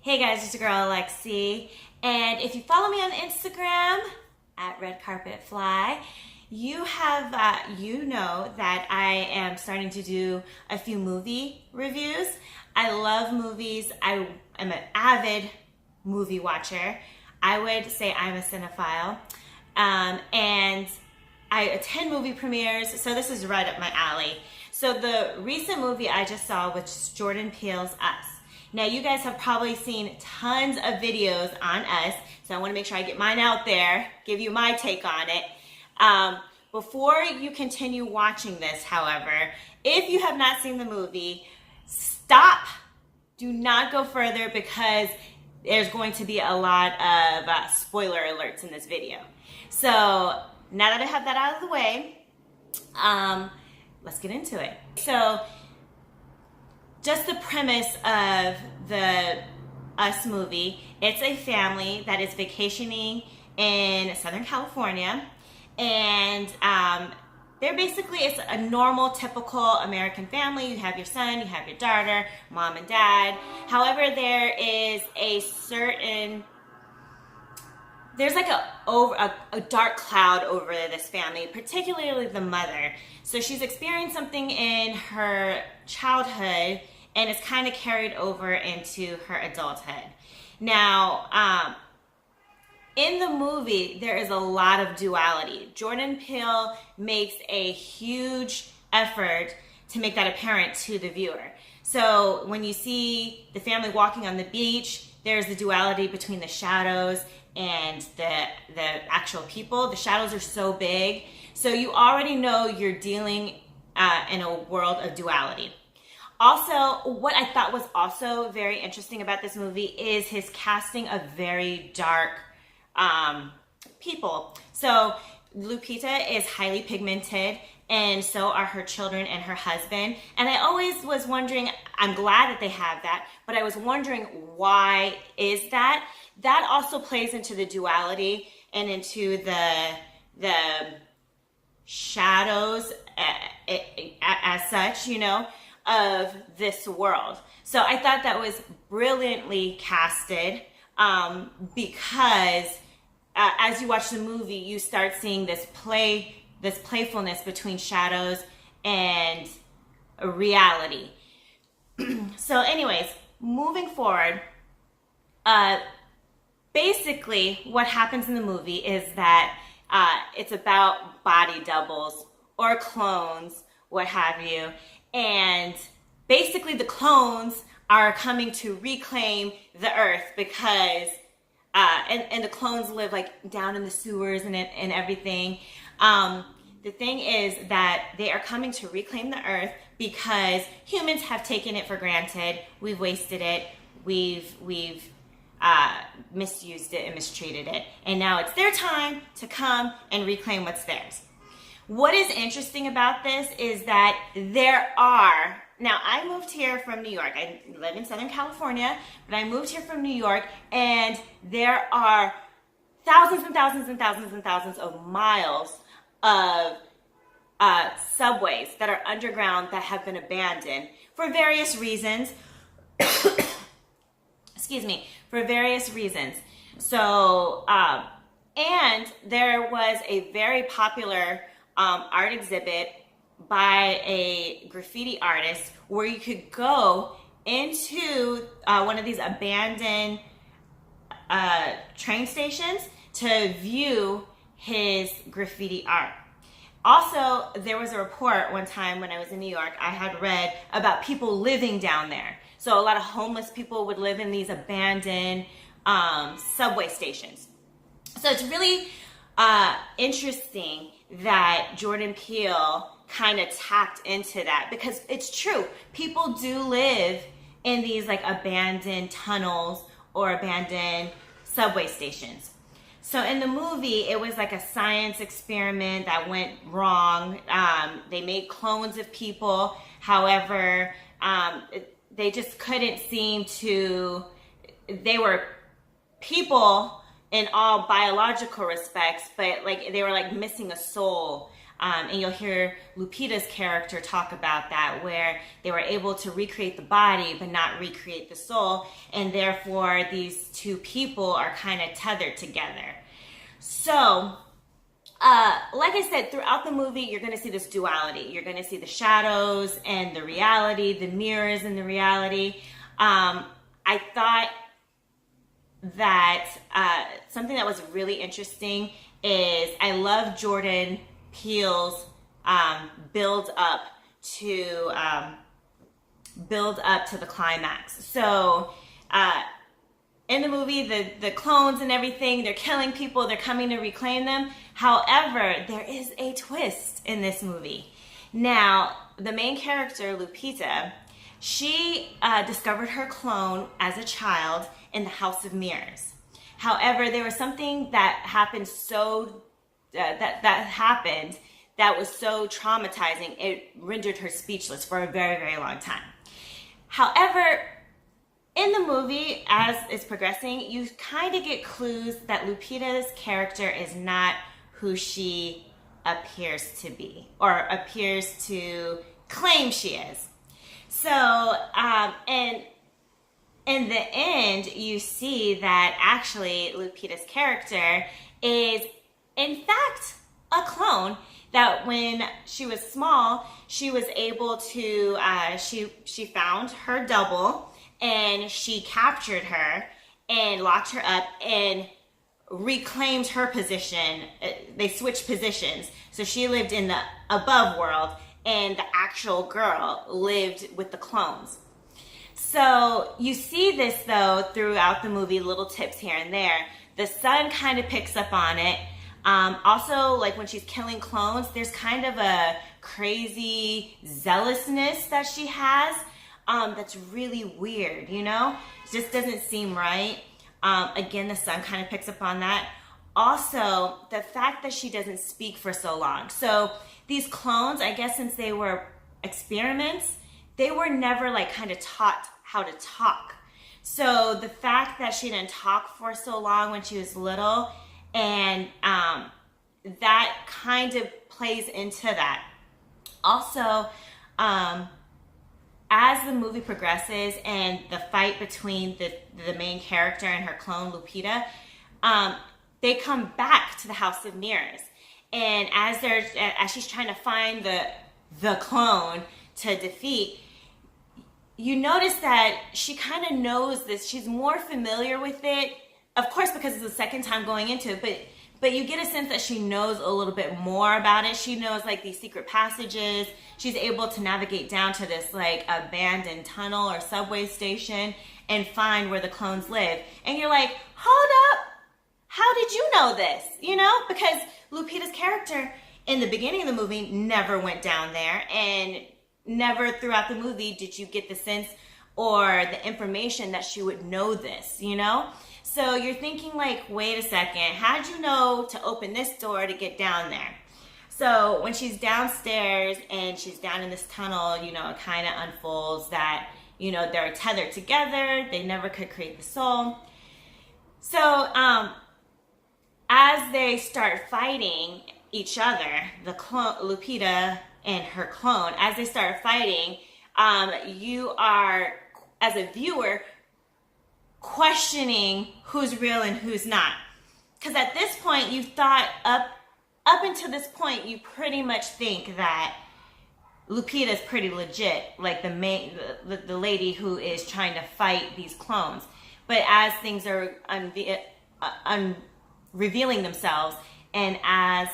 Hey guys, it's your girl Alexi, and if you follow me on Instagram at Red Carpet Fly, you know that I am starting to do a few movie reviews. I love movies. I am an avid movie watcher. I would say I'm a cinephile, and I attend movie premieres, so this is right up my alley. So the recent movie I just saw, which is Jordan Peele's Us. Now, you guys have probably seen tons of videos on Us, so I want to make sure I get mine out there, give you my take on it. Before you continue watching this, however, if you have not seen the movie, stop. Do not go further because there's going to be a lot of spoiler alerts in this video. So now that I have that out of the way, let's get into it. So just the premise of the Us movie, it's a family that is vacationing in Southern California, and it's a normal, typical American family. You have your son, you have your daughter, mom and dad. However, there's like a dark cloud over this family, particularly the mother. So she's experienced something in her childhood, and it's kind of carried over into her adulthood. Now, in the movie, there is a lot of duality. Jordan Peele makes a huge effort to make that apparent to the viewer. So when you see the family walking on the beach, there's the duality between the shadows and the actual people. The shadows are so big, so you already know you're dealing in a world of duality. Also, what I thought was also very interesting about this movie is his casting of very dark people. So Lupita is highly pigmented, and so are her children and her husband. And I always was wondering, I'm glad that they have that, but I was wondering, why is that? That also plays into the duality and into the shadows as such, of this world. So I thought that was brilliantly casted, because as you watch the movie, you start seeing this playfulness between shadows and reality. So anyways, moving forward, basically what happens in the movie is that it's about body doubles or clones, what have you. And basically the clones are coming to reclaim the earth because, and the clones live like down in the sewers and everything. The thing is that they are coming to reclaim the earth because humans have taken it for granted. We've wasted it. We've misused it and mistreated it. And now it's their time to come and reclaim what's theirs. What is interesting about this is that now I moved here from New York. I live in Southern California, but I moved here from New York, and there are thousands and thousands and thousands and thousands of miles of subways that are underground that have been abandoned for various reasons. Excuse me, for various reasons. So, and there was a very popular art exhibit by a graffiti artist where you could go into one of these abandoned train stations to view his graffiti art. Also, there was a report one time when I was in New York, I had read about people living down there. So a lot of homeless people would live in these abandoned subway stations. So it's really interesting that Jordan Peele kind of tapped into that, because it's true. People do live in these like abandoned tunnels or abandoned subway stations. So in the movie, it was like a science experiment that went wrong. They made clones of people. However, they just couldn't seem to, they were people in all biological respects, but like they were like missing a soul And you'll hear Lupita's character talk about that, where they were able to recreate the body but not recreate the soul, and therefore these two people are kind of tethered together. So, like I said, throughout the movie, you're going to see this duality. You're going to see the shadows and the reality, the mirrors and the reality. I thought that something that was really interesting is I love Jordan Peele's build up to the climax. So in the movie, the clones and everything, they're killing people, they're coming to reclaim them. However, there is a twist in this movie. Now, the main character, Lupita, she discovered her clone as a child in the House of Mirrors. However, there was something that happened that was so traumatizing, it rendered her speechless for a very, very long time. However, in the movie, as it's progressing, you kind of get clues that Lupita's character is not who she appears to be, or appears to claim she is. So, and in the end, you see that actually Lupita's character is, in fact, a clone. That when she was small, she was able to, she found her double, and she captured her and locked her up and reclaimed her position. They switched positions. So she lived in the above world, and the actual girl lived with the clones. So you see this, though, throughout the movie, little tips here and there. The son kind of picks up on it. Also, like when she's killing clones, there's kind of a crazy zealousness that she has that's really weird, you know? It just doesn't seem right. Again, the son kind of picks up on that. Also, the fact that she doesn't speak for so long. So these clones, I guess since they were experiments, they were never like kind of taught how to talk. So the fact that she didn't talk for so long when she was little, and that kind of plays into that. Also, as the movie progresses and the fight between the main character and her clone Lupita, they come back to the House of Mirrors, and as she's trying to find the clone to defeat, you notice that she kind of knows this. She's more familiar with it, of course, because it's the second time going into it, but you get a sense that she knows a little bit more about it. She knows like these secret passages. She's able to navigate down to this like abandoned tunnel or subway station and find where the clones live. And you're like, hold up, how did you know this? You know, because Lupita's character in the beginning of the movie never went down there, and never throughout the movie did you get the sense or the information that she would know this, you know? So you're thinking like, wait a second, how'd you know to open this door to get down there? So when she's downstairs and she's down in this tunnel, you know, it kind of unfolds that, you know, they're tethered together. They never could create the soul. So as they start fighting each other, the clone, Lupita and her clone, as they start fighting, you are, as a viewer, questioning who's real and who's not. Because at this point, you thought up until this point, you pretty much think that Lupita's pretty legit, like the lady who is trying to fight these clones. But as things are revealing themselves, and as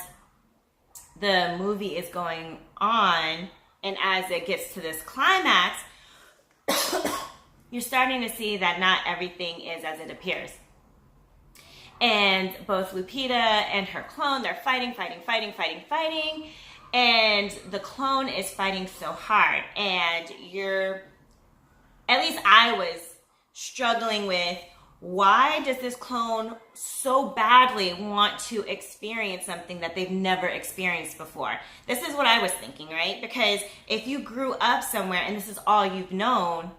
the movie is going on, and as it gets to this climax, you're starting to see that not everything is as it appears. And both Lupita and her clone, they're fighting. And the clone is fighting so hard. And at least I was struggling with, why does this clone so badly want to experience something that they've never experienced before? This is what I was thinking, right? Because if you grew up somewhere and this is all you've known,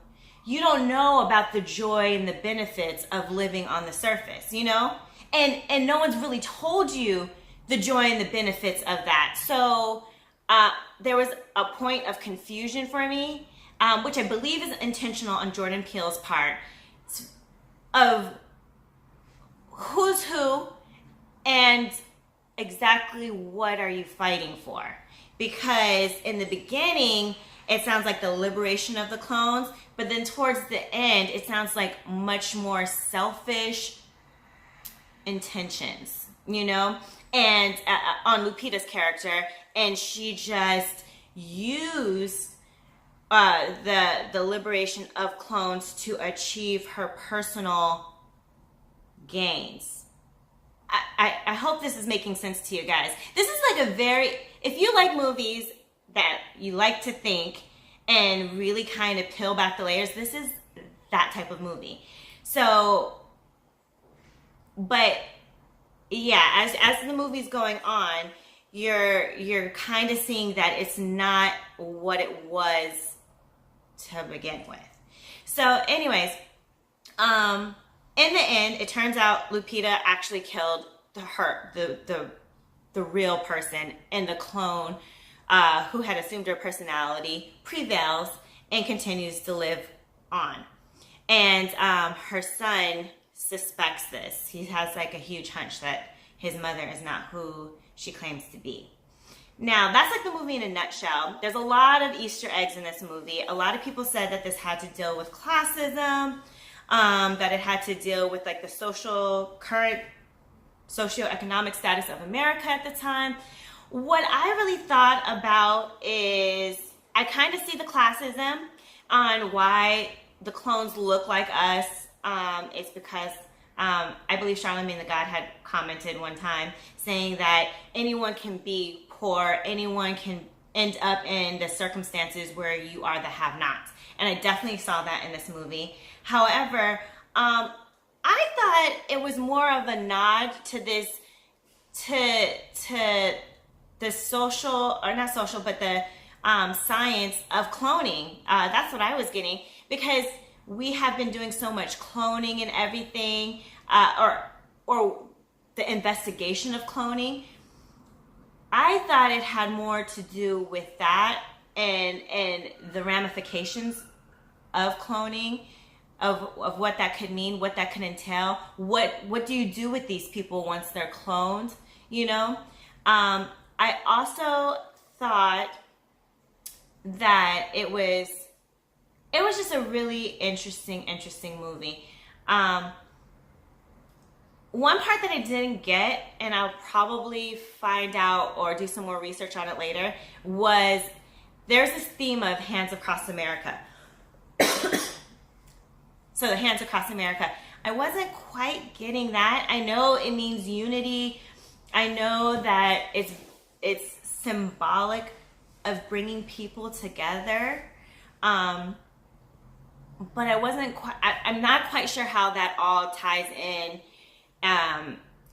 you don't know about the joy and the benefits of living on the surface, you know? And no one's really told you the joy and the benefits of that. So there was a point of confusion for me, which I believe is intentional on Jordan Peele's part, of who's who and exactly what are you fighting for. Because in the beginning, it sounds like the liberation of the clones, but then towards the end, it sounds like much more selfish intentions, you know? And on Lupita's character, and she just used the liberation of clones to achieve her personal gains. I hope this is making sense to you guys. This is like if you like movies that you like to think and really kind of peel back the layers, this is that type of movie. So, but yeah, as the movie's going on, you're kind of seeing that it's not what it was to begin with. So anyways, in the end, it turns out Lupita actually killed the real person, and the clone who had assumed her personality prevails and continues to live on. And her son suspects this. He has like a huge hunch that his mother is not who she claims to be. Now, that's like the movie in a nutshell. There's a lot of Easter eggs in this movie. A lot of people said that this had to deal with classism, that it had to deal with like the current socioeconomic status of America at the time. What I really thought about is I kind of see the classism on why the clones look like us. It's because I believe Charlemagne the God had commented one time saying that anyone can be poor, anyone can end up in the circumstances where you are the have-nots. And I definitely saw that in this movie. However, I thought it was more of a nod to this, to the social, or not social, but the science of cloning. That's what I was getting, because we have been doing so much cloning and everything, or the investigation of cloning. I thought it had more to do with that and the ramifications of cloning, of what that could mean, what that could entail. What do you do with these people once they're cloned, you know? I also thought that it was just a really interesting movie. One part that I didn't get, and I'll probably find out or do some more research on it later, was there's this theme of Hands Across America. So the Hands Across America. I wasn't quite getting that. I know it means unity. I know that it's symbolic of bringing people together. But I'm not quite sure how that all ties in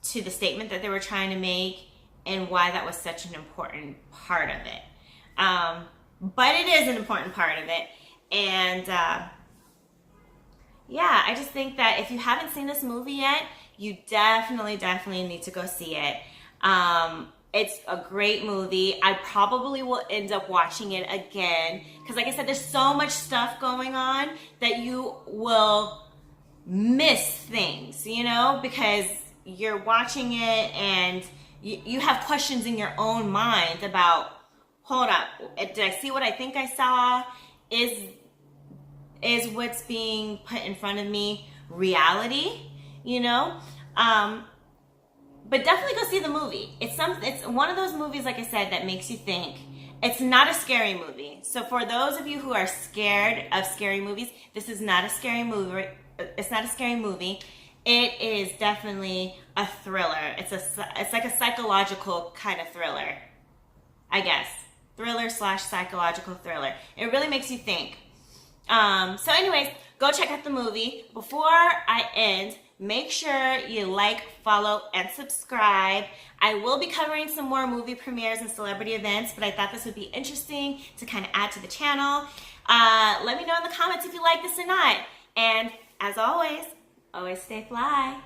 to the statement that they were trying to make and why that was such an important part of it. But it is an important part of it. And yeah, I just think that if you haven't seen this movie yet, you definitely need to go see it. It's a great movie. I probably will end up watching it again because, like I said, there's so much stuff going on that you will miss things, you know, because you're watching it and you have questions in your own mind about, hold up, did I see what I think I saw? Is what's being put in front of me reality, you know? But definitely go see the movie. It's one of those movies, like I said, that makes you think. It's not a scary movie. So for those of you who are scared of scary movies, this is not a scary movie. It's not a scary movie. It is definitely a thriller. It's like a psychological kind of thriller, I guess. Thriller/psychological thriller. It really makes you think. So anyways, go check out the movie. Before I end, make sure you like, follow, and subscribe. I will be covering some more movie premieres and celebrity events, but I thought this would be interesting to kind of add to the channel. Let me know in the comments if you like this or not. And as always stay fly.